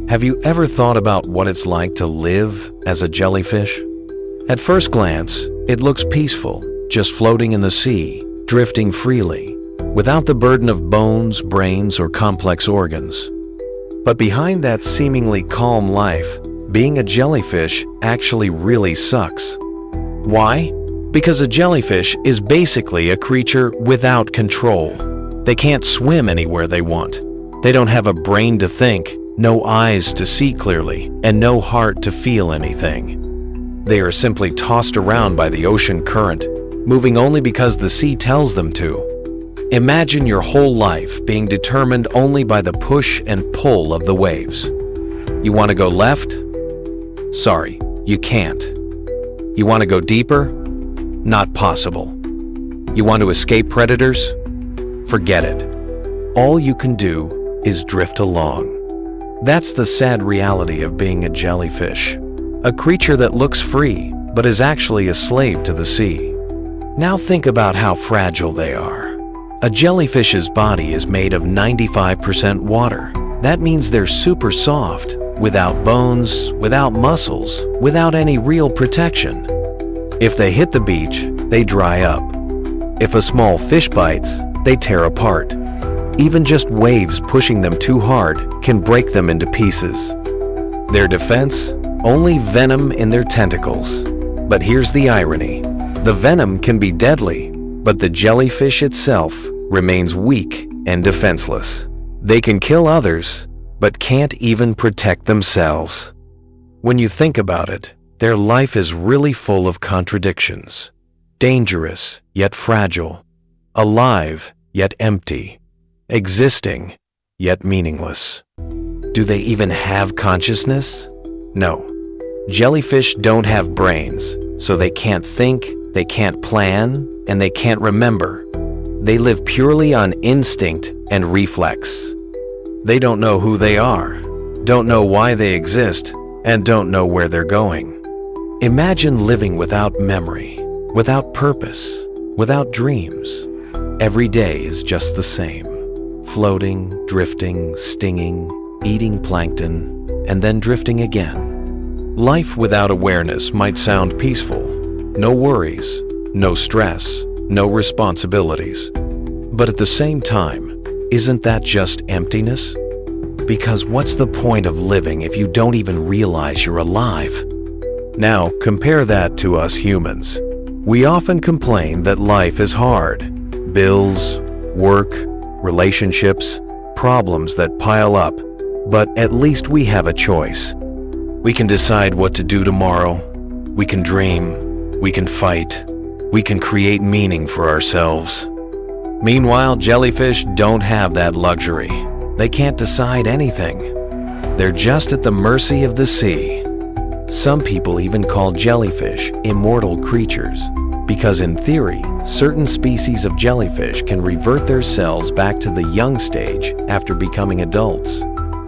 Have you ever thought about what it's like to live as a jellyfish? At first glance, it looks peaceful, just floating in the sea, drifting freely, without the burden of bones, brains, or complex organs. But behind that seemingly calm life, being a jellyfish actually really sucks. Why? Because a jellyfish is basically a creature without control. They can't swim anywhere they want. They don't have a brain to think, no eyes to see clearly, and no heart to feel anything. They are simply tossed around by the ocean current, moving only because the sea tells them to. Imagine your whole life being determined only by the push and pull of the waves. You want to go left? Sorry, you can't. You want to go deeper? Not possible. You want to escape predators? Forget it. All you can do is drift along. That's the sad reality of being a jellyfish, a creature that looks free but is actually a slave to the sea. Now think about how fragile they are. A jellyfish's body is made of 95% water. That means they're super soft, without bones, without muscles, without any real protection. If they hit the beach, they dry up. If a small fish bites, they tear apart. Even just waves pushing them too hard can break them into pieces. Their defense? Only venom in their tentacles. But here's the irony. The venom can be deadly, but the jellyfish itself remains weak and defenseless. They can kill others, but can't even protect themselves. When you think about it, their life is really full of contradictions. Dangerous, yet fragile. Alive, yet empty. Existing, yet meaningless. Do they even have consciousness? No. Jellyfish don't have brains, so they can't think, they can't plan, and they can't remember. They live purely on instinct and reflex. They don't know who they are, don't know why they exist, and don't know where they're going. Imagine living without memory, without purpose, without dreams. Every day is just the same. Floating, drifting, stinging, eating plankton, and then drifting again. Life without awareness might sound peaceful. No worries, no stress, no responsibilities. But at the same time, isn't that just emptiness? Because what's the point of living if you don't even realize you're alive? Now, compare that to us humans. We often complain that life is hard. Bills, work, relationships, problems that pile up, but at least we have a choice. We can decide what to do tomorrow. We can dream. We can fight. We can create meaning for ourselves. Meanwhile, jellyfish don't have that luxury. They can't decide anything. They're just at the mercy of the sea. Some people even call jellyfish immortal creatures, because in theory, certain species of jellyfish can revert their cells back to the young stage after becoming adults,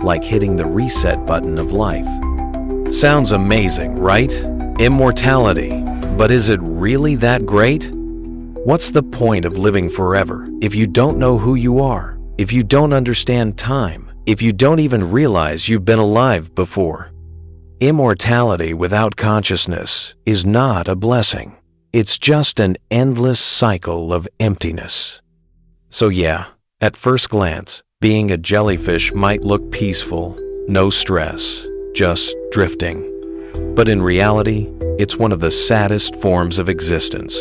like hitting the reset button of life. Sounds amazing, right? Immortality. But is it really that great? What's the point of living forever if you don't know who you are, if you don't understand time, if you don't even realize you've been alive before? Immortality without consciousness is not a blessing. It's just an endless cycle of emptiness. So yeah, at first glance, being a jellyfish might look peaceful, no stress, just drifting. But in reality, it's one of the saddest forms of existence.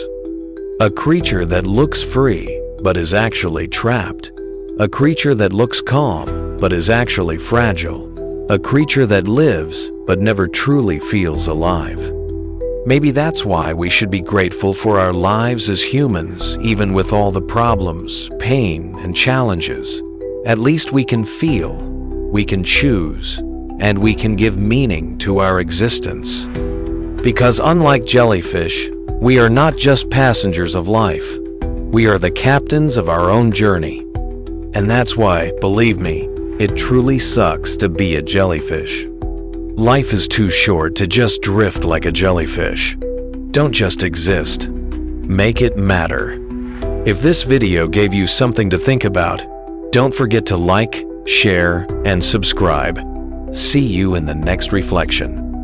A creature that looks free, but is actually trapped. A creature that looks calm, but is actually fragile. A creature that lives, but never truly feels alive. Maybe that's why we should be grateful for our lives as humans, even with all the problems, pain, and challenges. At least we can feel, we can choose, and we can give meaning to our existence. Because unlike jellyfish, we are not just passengers of life. We are the captains of our own journey. And that's why, believe me, it truly sucks to be a jellyfish. Life is too short to just drift like a jellyfish. Don't just exist. Make it matter. If this video gave you something to think about, don't forget to like, share, and subscribe. See you in the next reflection.